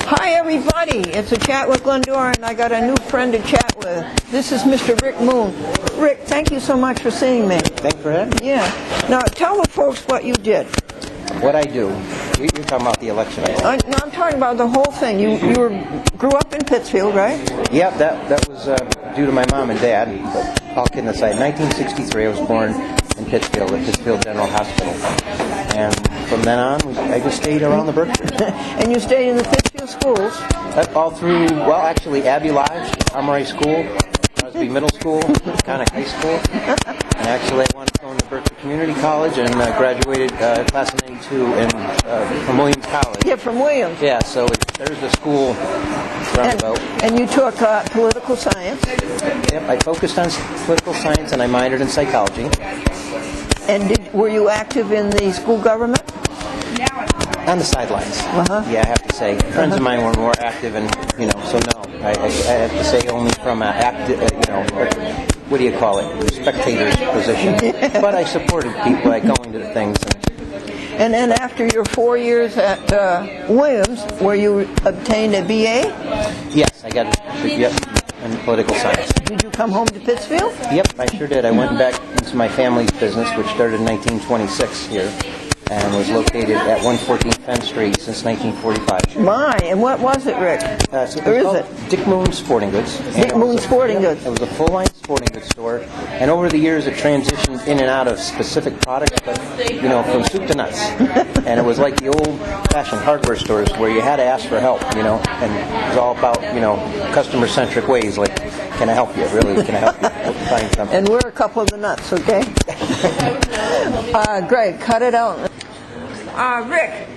Hi everybody, it's a chat with Glendora and I got a new friend to chat with. This is Mr. Rick Moon. Rick, thank you so much for seeing me. Thanks for having me. Yeah. Now tell the folks what you did. What I do. You're talking about the election. No, I'm talking about the whole thing. You grew up in Pittsfield, right? Yep, that was due to my mom and dad. But all kidding aside, 1963 I was born in Pittsfield at Pittsfield General Hospital. And from then on, I just stayed around the Berkshires. And you stayed in the Pittsfield schools? All through, well, actually, Abbey Lodge, Armory School, Crosby Middle School, Connick High School. And actually, I wanted to go into Berkshire Community College and graduated class of 92 from Williams College. Yeah, from Williams. Yeah, so there's the school roundabout. And you took political science? Yep, I focused on political science and I minored in psychology. And were you active in the school government? On the sidelines. Yeah, I have to say. Friends of mine were more active and, so no. I have to say only from an active, what do you call it, spectator's position. But I supported people by going to the things. And then after your 4 years at Williams, where you obtained a BA? Yes, I got in political science. Did you come home to Pittsfield? Yep, I sure did. I went back into my family's business, which started in 1926 here, and was located at 114 Penn Street since 1945. My, and what was it, Rick? Or is it? Dick Moon Sporting Goods. Dick Moon Sporting Goods. It was a full-line sporting goods store, and over the years it transitioned in and out of specific products, but, from soup to nuts. And it was like the old-fashioned hardware stores where you had to ask for help, and it was all about, customer-centric ways, like, can I help you? Really, can I help you find something? And we're a couple of the nuts, okay? Greg, cut it out. Rick,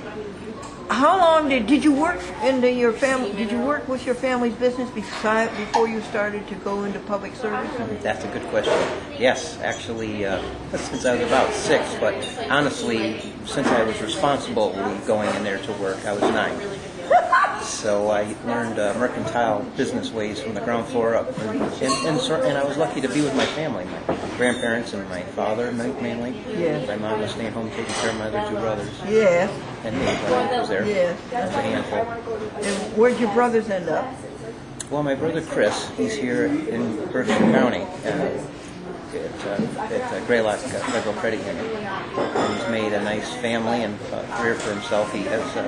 how long did you work into your family? Did you work with your family's business before you started to go into public service? That's a good question. Yes, actually, since I was about 6, but honestly, since I was responsible going in there to work, I was 9. So I learned mercantile business ways from the ground floor up, and I was lucky to be with my family, my grandparents and my father mainly. Yeah. My mom was staying home taking care of my other 2 brothers. Yeah. And Dave was there. Yeah. That was a handful. And where'd your brothers end up? Well, my brother Chris, he's here in Berkshire County at Greylock Federal Credit Union. And he's made a nice family and career for himself. He has I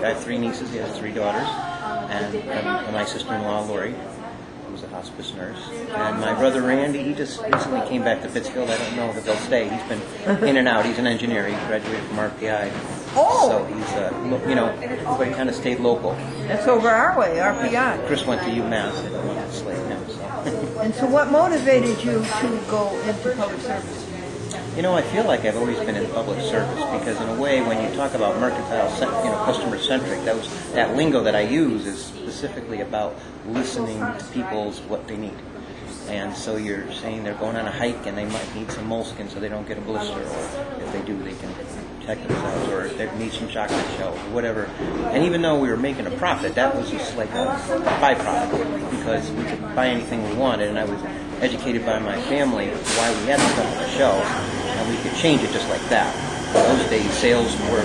have 3 nieces, he has 3 daughters, and my sister-in-law, Lori, who's a hospice nurse. And my brother Randy, he just recently came back to Pittsfield. I don't know if he'll stay. He's been in and out. He's an engineer. He graduated from RPI. Oh! So he's, everybody kind of stayed local. That's over our way, RPI. Chris went to UMass. They don't want to slave him, so. And so what motivated you to go into public service? I feel like I've always been in public service because, in a way, when you talk about mercantile, customer-centric, that lingo that I use is specifically about listening to people's what they need. And so you're saying they're going on a hike and they might need some moleskin so they don't get a blister, or if they do, they can protect themselves, or they need some chocolate shells or whatever. And even though we were making a profit, that was just like a byproduct because we could buy anything we wanted, and I was educated by my family why we had stuff on the shelves, and we could change it just like that. In those days, sales were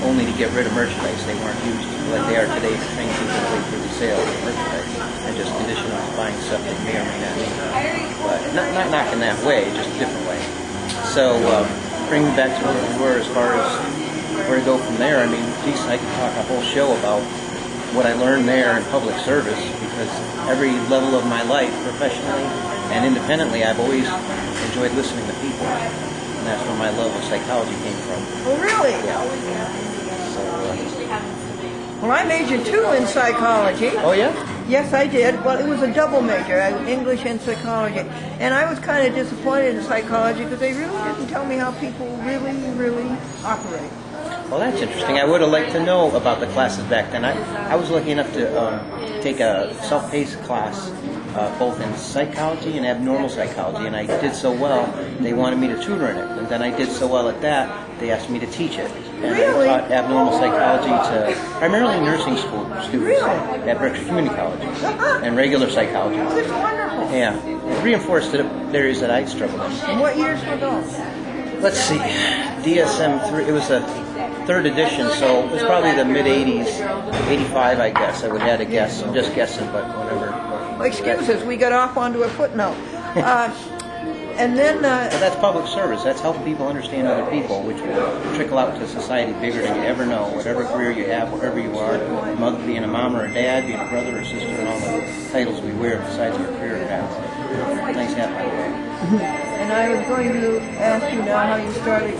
only to get rid of merchandise. They weren't used like they are today to train people to wait for the sale of merchandise and just condition them to buying stuff they may or may not need. But not knocking that way, just a different way. So bringing back to where we were as far as where to go from there, I mean, geez, I could talk a whole show about what I learned there in public service because every level of my life, professionally and independently, I've always enjoyed listening to people. And that's where my love of psychology came from. Oh, really? Yeah. So, well, I majored too in psychology. Oh, yeah? Yes, I did. Well, it was a double major, English and psychology. And I was kind of disappointed in psychology because they really didn't tell me how people really, really operate. Well, that's interesting. I would have liked to know about the classes back then. I was lucky enough to take a self-paced class both in psychology and abnormal psychology, and I did so well, they wanted me to tutor in it. And then I did so well at that, they asked me to teach it. And Really? I taught abnormal psychology to primarily nursing school students at Berkshire Community College, and regular psychology. That's wonderful. Yeah, it reinforced the areas that I struggled in. And what years were those? let's see, DSM-3, it was a third edition, so it was probably the mid-80s, 85, I guess. I would have to guess. I'm just guessing, but whatever. Well, excuse us, we got off onto a footnote. And then... But that's public service. That's helping people understand other people, which will trickle out to society bigger than you ever know. Whatever career you have, wherever you are, mother, being a mom or a dad, being a brother or sister, and all the titles we wear besides our career paths. Nice hat, by the way. And I was going to ask you now how you started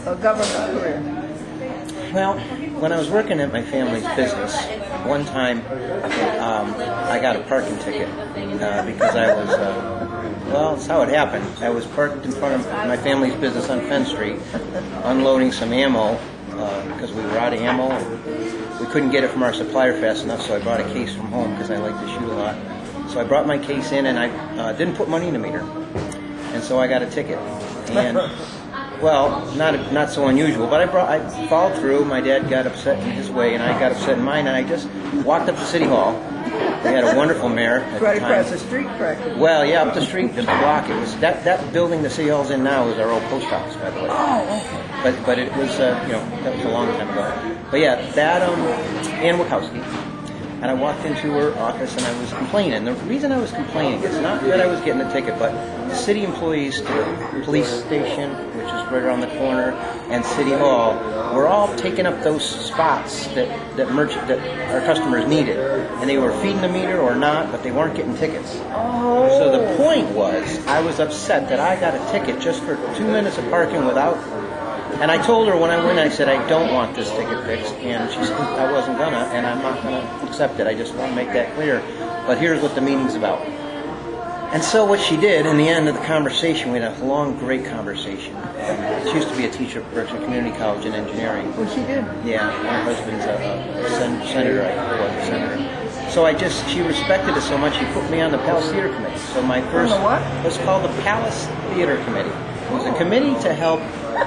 your government career. Well, when I was working at my family's business, one time I got a parking ticket because I was, well, that's how it happened. I was parked in front of my family's business on Fenn Street, unloading some ammo because we were out of ammo. We couldn't get it from our supplier fast enough, so I brought a case from home because I like to shoot a lot. So I brought my case in, and I didn't put money in the meter, and so I got a ticket. And well, not so unusual, but I followed through. My dad got upset in his way, and I got upset in mine, and I just walked up to City Hall. We had a wonderful mayor at Right the time. across the street, practically. Well, yeah, up the street, just a block. It was that building the City Hall's in now is our old post office, by the way. Oh, okay. But it was that was a long time ago. But yeah, that Ann Wachowski. And I walked into her office and I was complaining. The reason I was complaining is not that I was getting a ticket, but the city employees to the police station, which is right around the corner, and City Hall, were all taking up those spots that our customers needed. And they were feeding the meter or not, but they weren't getting tickets. Oh. So the point was, I was upset that I got a ticket just for 2 minutes of parking without... And I told her when I went, I said, I don't want this ticket fixed. And she said, I wasn't gonna, and I'm not gonna accept it. I just want to make that clear. But here's what the meeting's about. And so what she did, in the end of the conversation, we had a long, great conversation. She used to be a teacher at Berkshire Community College in engineering. Well, she did. Yeah, her husband's a senator, I was a senator. So she respected it so much, she put me on the Palace Theater Committee. So my first... On the what? It was called the Palace Theater Committee. It was a committee to help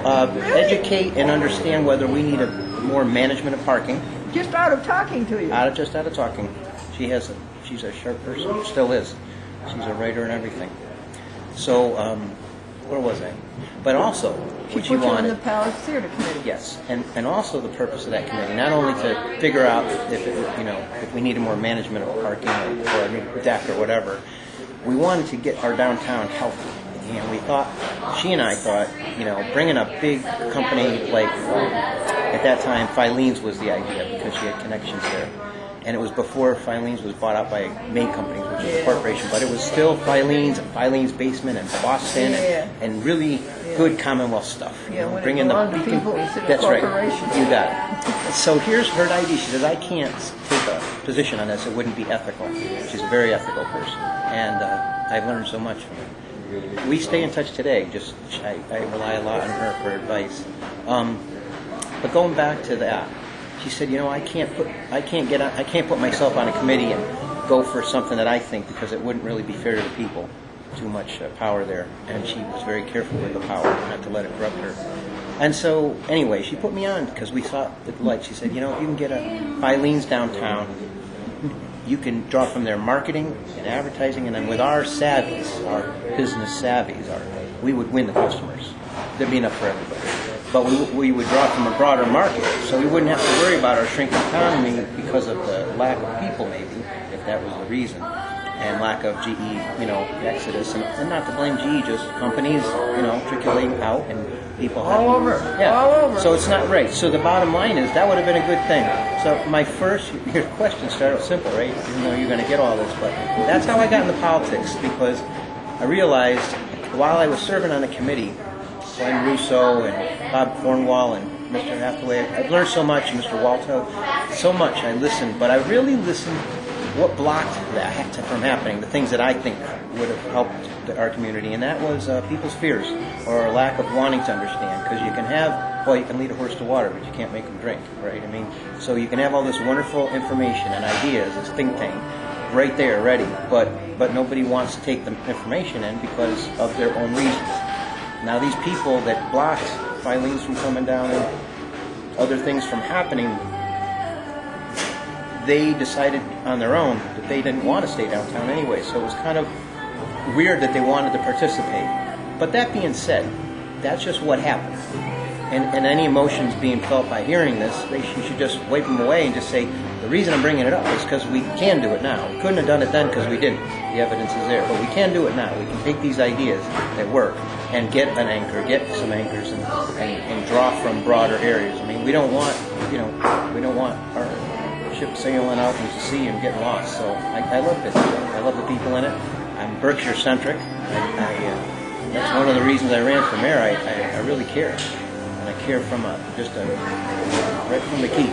educate and understand whether we need more management of parking. Just out of talking to you. Out of talking. She's a sharp person. Still is. She's a writer and everything. So, where was I? But also, She what put she you on wanted. the Palace Theater Committee. Yes, and also the purpose of that committee, not only to figure out if we needed more management of parking or a new deck or whatever, we wanted to get our downtown healthy. And we thought, she and I thought, bringing a big company like, at that time, Filene's was the idea because she had connections there. And it was before Filene's was bought out by Main Companies, which is a corporation. But it was still Filene's and Filene's Basement and Boston and really good Commonwealth stuff. Yeah, when bringing it belonged to people instead of corporations. Right. You got it. So here's her idea. She says, I can't take a position on this. It wouldn't be ethical. She's a very ethical person. And I've learned so much from her. We stay in touch today. I rely a lot on her for advice. But going back to that, she said, I can't put myself on a committee and go for something that I think because it wouldn't really be fair to the people. Too much power there, and she was very careful with the power, not to let it corrupt her. And so, anyway, she put me on because we saw the light. She said, if you can get a Filene's downtown, you can draw from their marketing and advertising, and then with our savvies, our business savvies, we would win the customers. There'd be enough for everybody. But we would draw from a broader market, so we wouldn't have to worry about our shrinking economy because of the lack of people, maybe, if that was the reason, and lack of GE, exodus, and not to blame GE, just companies, trickling out and people All over. Yeah. All over. So it's not right. So the bottom line is that would have been a good thing. So your question started out simple, right? Even though you're going to get all this, but that's how I got into politics because I realized while I was serving on a committee, Glenn Russo and Bob Cornwall and Mr. Hathaway, I've learned so much, Mr. Walto, so much I listened, but I really listened what blocked that from happening, the things that I think would have helped our community, and that was people's fears or a lack of wanting to understand, because you can lead a horse to water, but you can't make them drink, right? So you can have all this wonderful information and ideas, this think tank, right there, ready, but nobody wants to take the information in because of their own reasons. Now these people that blocked Filene's from coming down and other things from happening, they decided on their own that they didn't want to stay downtown anyway, so it was kind of weird that they wanted to participate. But that being said, that's just what happened. And any emotions being felt by hearing this, you should just wipe them away and just say, the reason I'm bringing it up is because we can do it now. We couldn't have done it then because we didn't. The evidence is there. But we can do it now. We can take these ideas that work and get an anchor, get some anchors, and draw from broader areas. I mean, we don't want our ship sailing out into sea and getting lost. So I love Pittsford. I love the people in it. I'm Berkshire-centric. That's one of the reasons I ran for mayor. I really care. And I care from right from the key.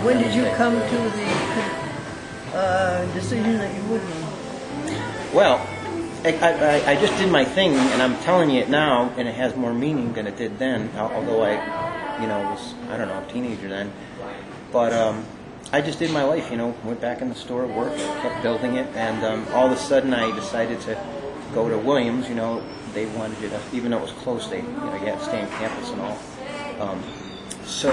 When did you come to the decision that you wouldn't? Well, I just did my thing, and I'm telling you it now, and it has more meaning than it did then. Although was a teenager then, but I just did my life. Went back in the store, worked, kept building it, and all of a sudden I decided to go to Williams. They wanted you to, even though it was close, you had to stay on campus and all. So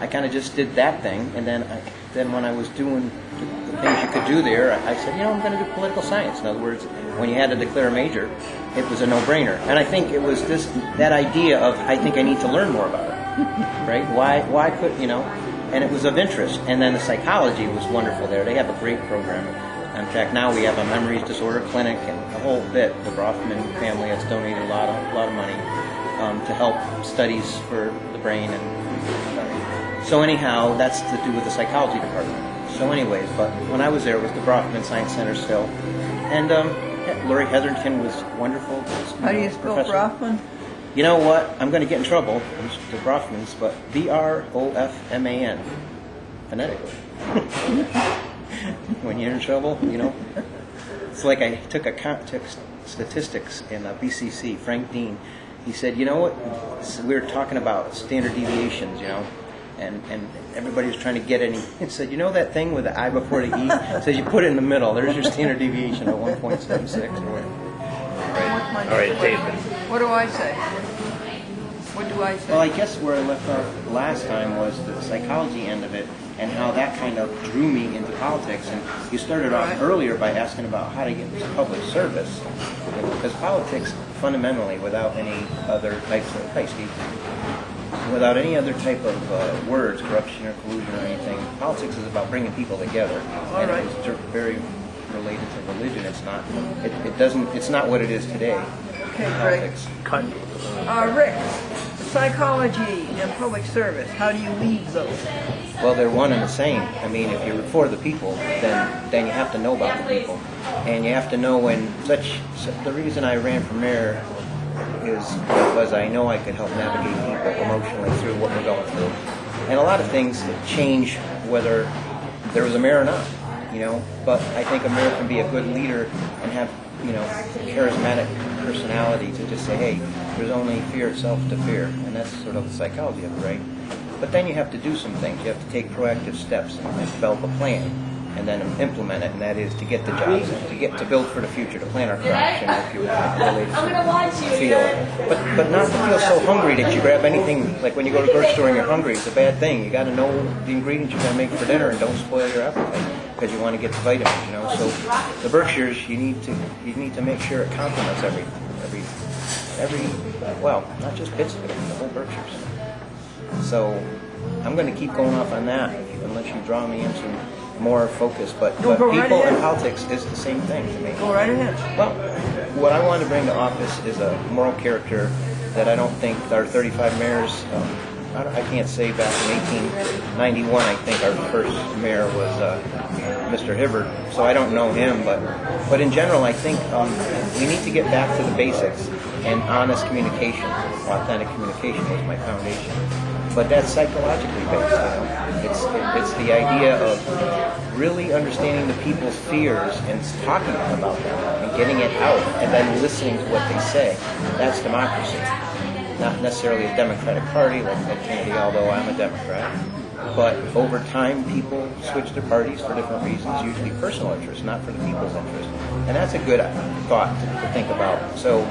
I kind of just did that thing, and then when I was doing the things you could do there, I said, I'm going to do political science. In other words, when you had to declare a major, it was a no-brainer. And I think it was that idea of, I think I need to learn more about it, right? Why could, and it was of interest. And then the psychology was wonderful there. They have a great program. In fact, now we have a memories disorder clinic and a whole bit. The Brofman family has donated a lot of money to help studies for the brain. So anyhow, that's to do with the psychology department. So anyways, but when I was there, it was the Brofman Science Center still. And Lori Hetherington was wonderful. How do you spell Brofman? You know what? I'm going to get in trouble. The Brofmans, but Brofman, phonetically. When you're in trouble, It's like I took statistics in BCC, Frank Dean. He said, we were talking about standard deviations, and everybody was trying to get it. He said, that thing with the I before the E? Says you put it in the middle. There's your standard deviation of 1.76 or whatever. All right, David. What do I say? What do I say? Well, I guess where I left off last time was the psychology end of it and how that kind of drew me into politics. And you started off earlier by asking about how to get into public service. Because politics, fundamentally, without any other types of, without any other type of words, corruption or collusion or anything, politics is about bringing people together. All right. It's very related to religion. It's not. It's not what it is today. Okay, politics. great. Rick, psychology and public service. How do you lead those? Well, they're one and the same. I mean, if you're for the people, then you have to know about the people, and you have to know when such. The reason I ran for mayor is because I know I could help navigate people emotionally through what we're going through, and a lot of things change whether there was a mayor or not. But I think a mayor can be a good leader and have charismatic personality to just say, hey, there's only fear itself to fear, and that's sort of the psychology of it, right? But then you have to do some things. You have to take proactive steps and develop a plan, and then implement it, and that is to get the jobs, to build for the future, to plan our crops, if you feel, but not to feel so hungry that you grab anything. Like when you go to the grocery store and you're hungry, it's a bad thing. You got to know the ingredients you're going to make for dinner, and don't spoil your appetite because you want to get the vitamins. So the Berkshires, you need to make sure it complements every well, not just Pittsford, the whole Berkshires. So I'm going to keep going off on that unless you draw me into more focus. But people and politics is the same thing to me. Go right ahead. Well, what I want to bring to office is a moral character that I don't think our 35 mayors. I can't say back in 1891. I think our first mayor was Mr. Hibbert. So I don't know him, but in general, I think we need to get back to the basics and honest communication. Authentic communication was my foundation. But that's psychologically based. It's the idea of really understanding the people's fears and talking about them and getting it out and then listening to what they say. That's democracy. Not necessarily a Democratic Party like Kennedy, although I'm a Democrat. But over time, people switch their parties for different reasons, usually personal interest, not for the people's interest. And that's a good thought to think about. So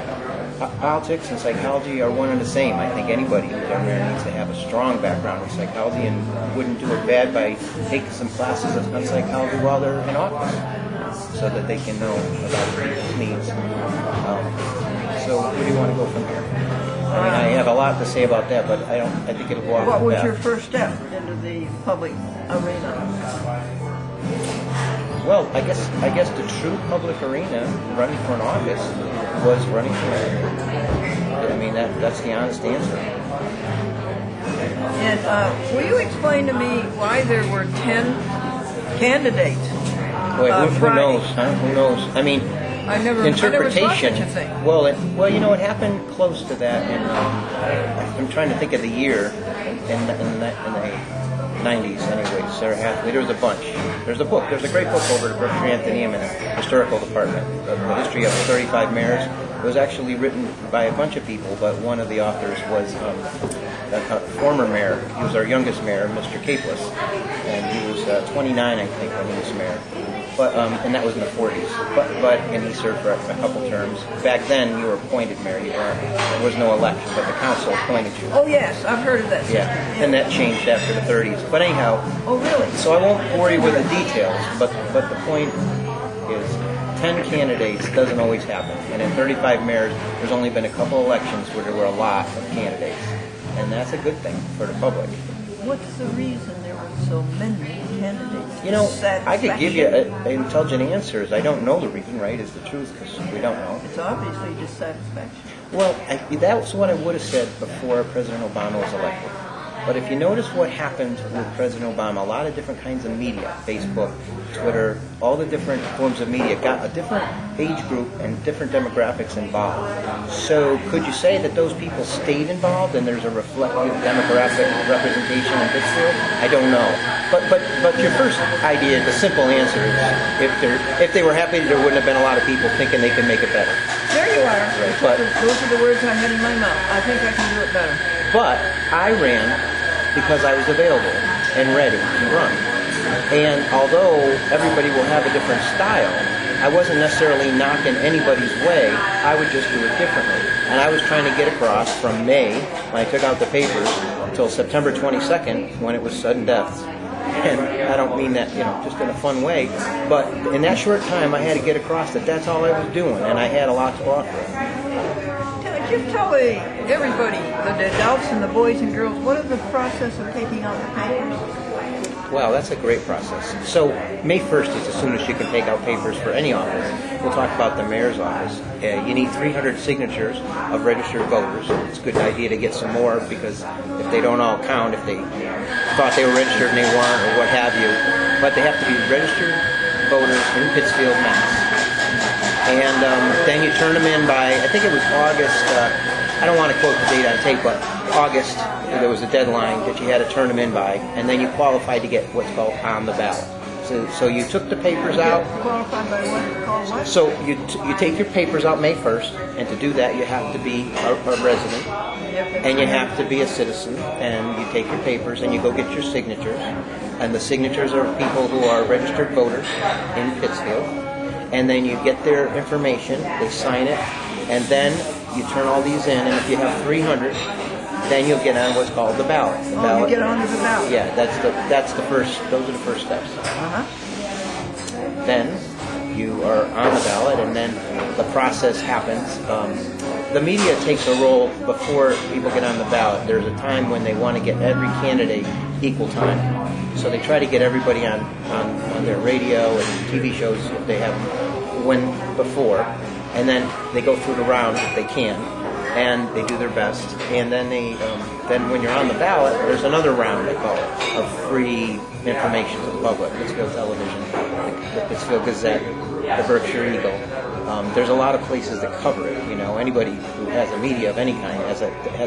politics and psychology are one and the same. I think anybody who's on there needs to have a strong background in psychology and wouldn't do it bad by taking some classes on psychology while they're in office so that they can know about people's needs. So where do you want to go from here? I mean, I have a lot to say about that, but I think it'll go off What the was bat. your first step into the public arena? Well, I guess the true public arena, running for an office, was running for mayor. I mean, that's the honest answer. And will you explain to me why there were 10 candidates? Wait, who Friday? knows? Huh? Who knows? I mean, I never interpretation. saw such a thing. Well, it happened close to that. I'm trying to think of the year in the 90s. Anyways, there was a bunch. There's a book. There's a great book over at Berkshire Anthony in the historical department, the history of 35 mayors. It was actually written by a bunch of people, but one of the authors was a former mayor. He was our youngest mayor, Mr. Capeless, and he was 29, I think, when he was mayor. But and that was in the 40s. And he served for a couple terms. Back then, you were appointed mayor. There was no election, but the council appointed you. Oh yes, I've heard of that. Yeah, and that changed after the 30s. But anyhow. Oh really? So I won't bore you with the details, but the point is 10 candidates doesn't always happen. And in 35 mayors, there's only been a couple elections where there were a lot of candidates. And that's a good thing for the public. What's the reason there were so many candidates? You know, I could give you intelligent answers. I don't know the reason, right, is the truth, because we don't know. It's obviously dissatisfaction. Well, that's what I would have said before President Obama was elected. But if you notice what happened with President Obama, a lot of different kinds of media, Facebook, Twitter, all the different forms of media got a different age group and different demographics involved. So could you say that those people stayed involved and there's a reflective demographic representation in Pittsford? I don't know. But your first idea, the simple answer is if they were happy, there wouldn't have been a lot of people thinking they could make it better. There you are. Right, Those are the words I had in my mouth. I think I can do it better. But I ran because I was available and ready to run. And although everybody will have a different style, I wasn't necessarily knocking anybody's way. I would just do it differently. And I was trying to get across from May, when I took out the papers, until September 22nd, when it was sudden death. And I don't mean that, just in a fun way, but in that short time, I had to get across that that's all I was doing, and I had a lot to offer. Just tell everybody, the adults and the boys and girls, what is the process of taking out the papers? Well, that's a great process. So May 1st is as soon as you can take out papers for any office. We'll talk about the mayor's office. You need 300 signatures of registered voters. It's a good idea to get some more because if they don't all count, if they thought they were registered and they weren't or what have you, but they have to be registered voters in Pittsfield, Mass. And then you turn them in by, I think it was August, I don't want to quote the date on tape, but August, there was a deadline that you had to turn them in by, and then you qualified to get what's called on the ballot. So you took the papers out. Qualified by what? Called what? So you take your papers out May 1st, and to do that you have to be a resident, and you have to be a citizen, and you take your papers and you go get your signatures, and the signatures are people who are registered voters in Pittsfield, and then you get their information, they sign it, and then you turn all these in, and if you have 300, then you'll get on what's called the ballot. You get onto the ballot. Yeah, that's the first. Those are the first steps. Then you are on the ballot, and then the process happens. The media takes a role before people get on the ballot. There's a time when they want to get every candidate equal time, so they try to get everybody on their radio and TV shows if they have when before, and then they go through the rounds if they can. And they do their best, and then then when you're on the ballot, there's another round, I call it, of free information to the public. Pittsfield Television, the Pittsfield Gazette, the Berkshire Eagle. There's a lot of places that cover it. Anybody who has a media of any kind has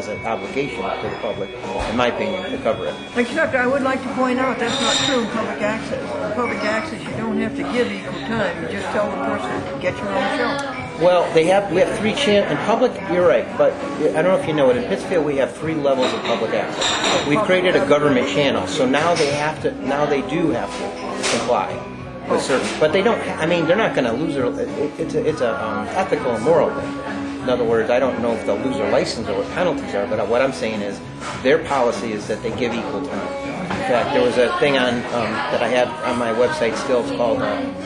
an obligation to the public, in my opinion, to cover it. Except I would like to point out that's not true in public access. In public access, you don't have to give equal time. You just tell the person, get your own show. Well, we have 3 channels. In public, you're right, but I don't know if you know it, in Pittsfield we have 3 levels of public access. We've created a government channel, so now they do have to comply with certain, but they don't, they're not going to lose their, it's a ethical and moral thing. In other words, I don't know if they'll lose their license or what penalties are, but what I'm saying is their policy is that they give equal time. In fact, there was a thing on that I have on my website still. It's called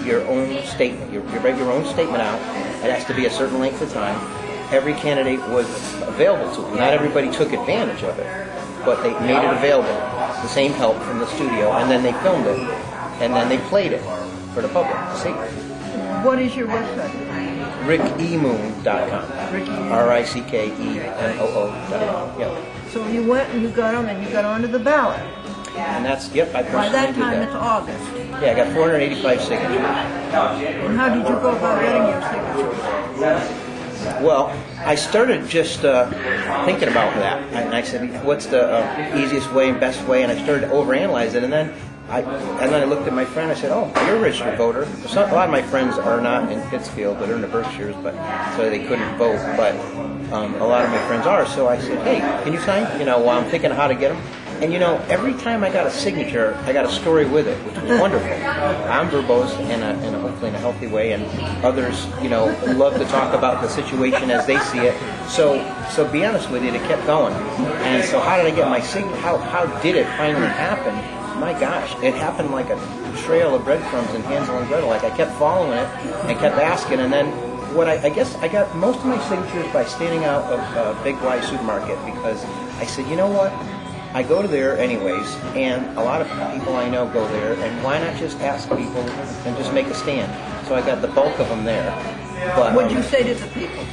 your own statement. You write your own statement out. It has to be a certain length of time. Every candidate was available to them. Not everybody took advantage of it, but they made it available. The same help from the studio, and then they filmed it, and then they played it for the public to see. What is your website? RickEmoon.com. RickEmoon.com. Yeah. So you went and you got them, and you got onto the ballot. And that's, yep, I By personally that did time, that. it's August. Yeah, I got 485 signatures. And how did you go about getting your signatures? Well, I started just thinking about that, and I said, "What's the easiest way and best way?" And I started to overanalyze it, and then I looked at my friend. I said, "Oh, you're a registered voter." A lot of my friends are not in Pittsfield, but they're in the Berkshires, but so they couldn't vote. But a lot of my friends are. So I said, "Hey, can you sign?" While I'm thinking how to get them. And every time I got a signature, I got a story with it, which was wonderful. I'm verbose in a hopefully in a healthy way, and others, love to talk about the situation as they see it. So be honest with you, it kept going. And so how did I get my signature? How did it finally happen? My gosh, it happened like a trail of breadcrumbs in Hansel and Gretel. Like I kept following it and kept asking, and then I guess I got most of my signatures by standing out of Big Y supermarket, because I said, you know what? I go to there anyways, and a lot of people I know go there, and why not just ask people and just make a stand? So I got the bulk of them there. But What did you say to the people?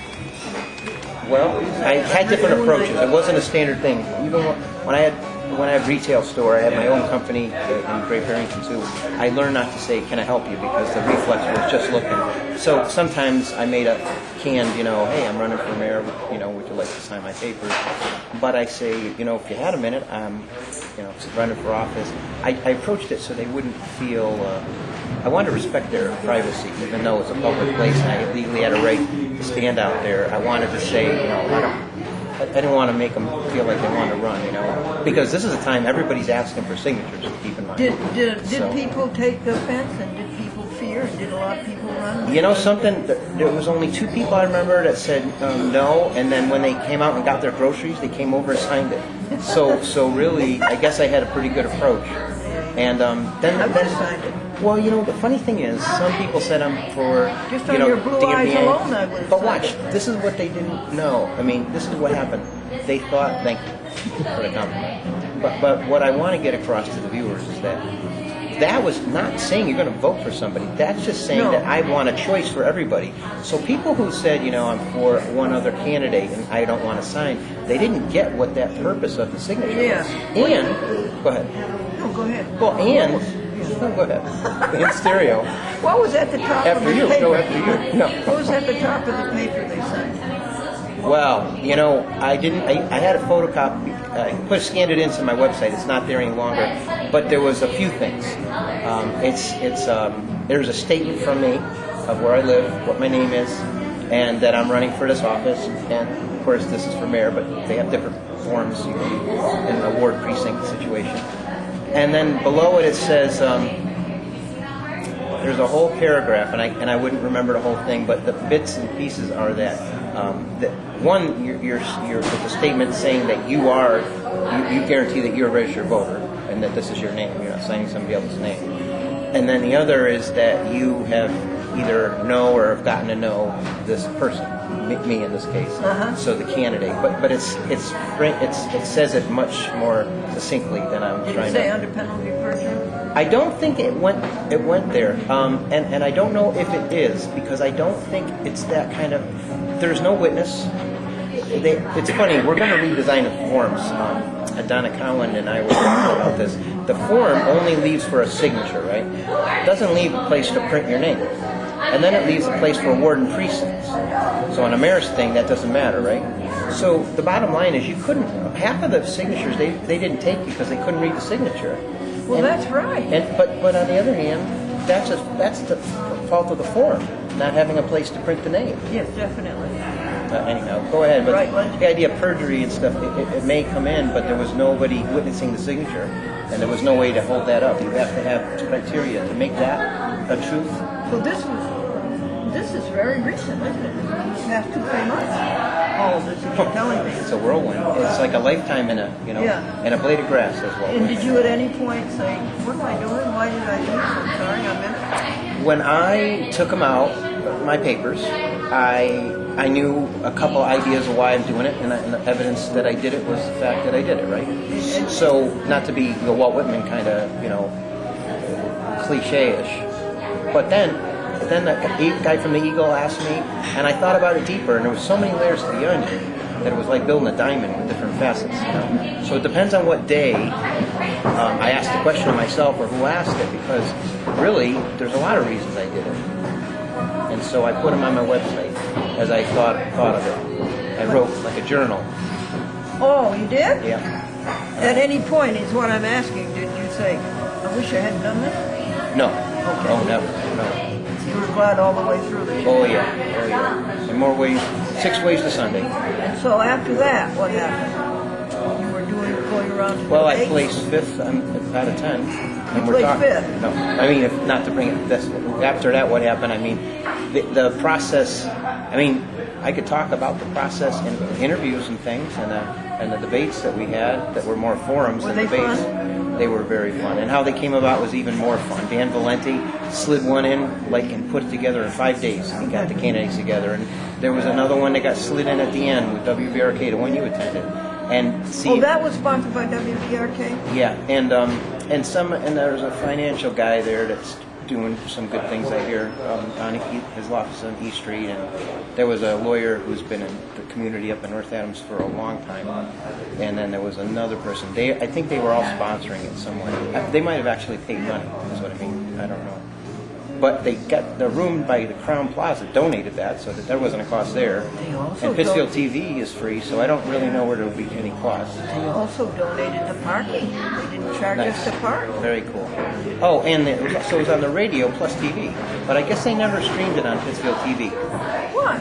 well, I had different approaches. It wasn't a standard thing. Even when I had retail store, I had my own company in Great Barrington too. I learned not to say, "Can I help you?" because the reflex was just looking. So sometimes I made a canned, "Hey, I'm running for mayor. Would you like to sign my papers?" But I say, if you had a minute, running for office. I approached it so they wouldn't feel. I wanted to respect their privacy, even though it's a public place and I legally had a right to stand out there. I wanted to say, I didn't want to make them feel like they wanted to run, because this is a time everybody's asking for signatures, to keep in mind. Did So- people take offense, and did people fear, and did a lot of people run? There was only 2 people I remember that said no, and then when they came out and got their groceries, they came over and signed it. So really, I guess I had a pretty good approach. And I would have signed it. well, the funny thing is, some people said I'm for, Just on your blue eyes DMPA. alone, I would have But signed watch, it. this is what they didn't know. I mean, this is what happened. They thought, thank you for the compliment. But what I want to get across to the viewers is that was not saying you're going to vote for somebody. That's just saying No. that I want a choice for everybody. So people who said, I'm for one other candidate and I don't want to sign, they didn't get what that purpose of the signature Yeah. was. And, go ahead. No, go ahead. Well, and, no, go ahead. In stereo. What was at the top After of the you, paper? go after you. No. What was at the top of the paper they signed? Well, I had a photocopy, I scanned it into my website. It's not there any longer, but there was a few things. There's a statement from me of where I live, what my name is, and that I'm running for this office. And of course, this is for mayor, but they have different forms in a ward precinct situation. And then below it says, there's a whole paragraph, and I wouldn't remember the whole thing, but the bits and pieces are that one, you're with the statement saying that you guarantee that you're a registered voter and that this is your name. You're not signing somebody else's name. And then the other is that you have either know or have gotten to know this person, me in this case. So the candidate, but it says it much more succinctly than I'm Did trying it say to. under penalty of perjury? I don't think it went there, and I don't know if it is, because I don't think it's that kind of. There's no witness. It's funny. We're going to redesign the forms. Donna Cowan and I were talking about this. The form only leaves for a signature, right? It doesn't leave a place to print your name, and then it leaves a place for ward and precincts. So on a mayor's thing, that doesn't matter, right? So the bottom line is, half of the signatures they didn't take because they couldn't read the signature. Well, that's right. But on the other hand, that's the fault of the form, not having a place to print the name. Yes, definitely. Anyhow, go ahead. But Right, the idea of perjury and stuff, it may come in, but there was nobody witnessing the signature, and there was no way to hold that up. You have to have criteria to make that a truth. So this is very recent, isn't it? Past 2-3 months. All of this that you're telling me. It's a whirlwind. It's like a lifetime in a in a blade of grass as well. And did you at any point say, "What am I doing? Why did I do this? I'm sorry, I'm in it." When I took them out, my papers, I knew a couple ideas of why I'm doing it, and the evidence that I did it was the fact that I did it, right? So, not to be the Walt Whitman kind of, cliche-ish, but then the guy from the Eagle asked me, and I thought about it deeper, and there was so many layers to the onion that it was like building a diamond with different facets. So it depends on what day I asked the question of myself or who asked it, because really, there's a lot of reasons I did it. And so I put them on my website as I thought of it. I wrote like a journal. Oh, you did? Yeah. At any point is what I'm asking. Did you say, I wish I hadn't done this? No. Okay. Oh, never. No. You were glad all the way through the show. Oh yeah. In more ways, 6 ways to Sunday. And so after that, what happened? You were going around to Well, I debates? placed 5th out of 10. You placed 5th? No, I mean, if not to bring it. After that, what happened? I mean, the process. I mean, I could talk about the process in interviews and things, and the debates that we had that were more forums Were than they debates. fun? They were very fun, and how they came about was even more fun. Dan Valenti slid one in, and put it together in 5 days. He got the candidates together, and there was another one that got slid in at the end with WBRK, the one you attended. And see, Oh, that was sponsored by WBRK? yeah, and there's a financial guy there that's doing some good things, I hear, on his office on East Street, and there was a lawyer who's been in the community up in North Adams for a long time, and then there was another person. I think they were all sponsoring it some way. They might have actually paid money, is what I mean. I don't know. But they got the room by the Crown Plaza, donated that, so that there wasn't a cost there. They also And Pittsfield TV is free, so I don't really know where there will be any cost. They also donated the parking. They didn't charge us to park. Very cool. Oh, and so it was on the radio plus TV. But I guess they never streamed it on Pittsfield TV. Why?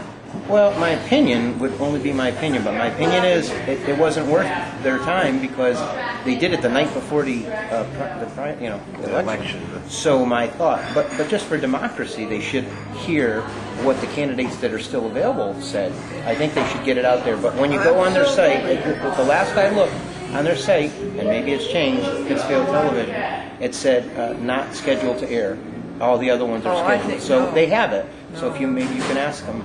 Well, my opinion would only be my opinion, but my opinion is it wasn't worth their time because they did it the night before the election. So my thought, but just for democracy, they should hear what the candidates that are still available said. I think they should get it out there. But when you go on their site, the last I looked on their site, and maybe it's changed, Pittsfield Television, it said not scheduled to air. All the other ones are scheduled, so they have it. So if maybe you can ask them.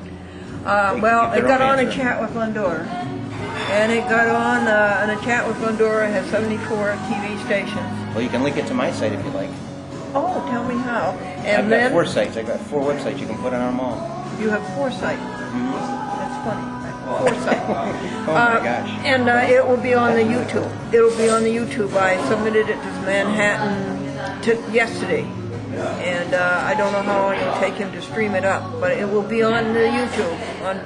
Well, it got on a chat with Glendora, and it got on a chat with Glendora. Has 74 TV stations. Well, you can link it to my site if you like. Oh, tell me how. I've got 4 sites. I've got 4 websites. You can put it on them all. You have 4 sites. Mm-hmm. That's funny. 4 sites. Oh my gosh. And it will be on the YouTube. It'll be on the YouTube. I submitted it to Manhattan yesterday. And I don't know how long it'll take him to stream it up, but it will be on the YouTube on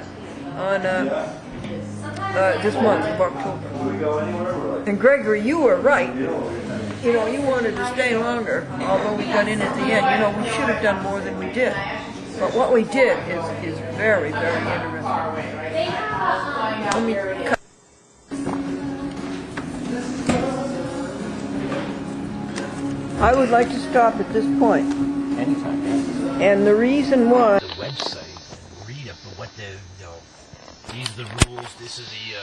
this month of October. And Gregory, you were right. You know, you wanted to stay longer, although we got in at the end. You know, we should have done more than we did. But what we did is very, very interesting. Let me cut. I would like to stop at this point. Anytime. And the reason was... The website and read up what these are the rules, this is the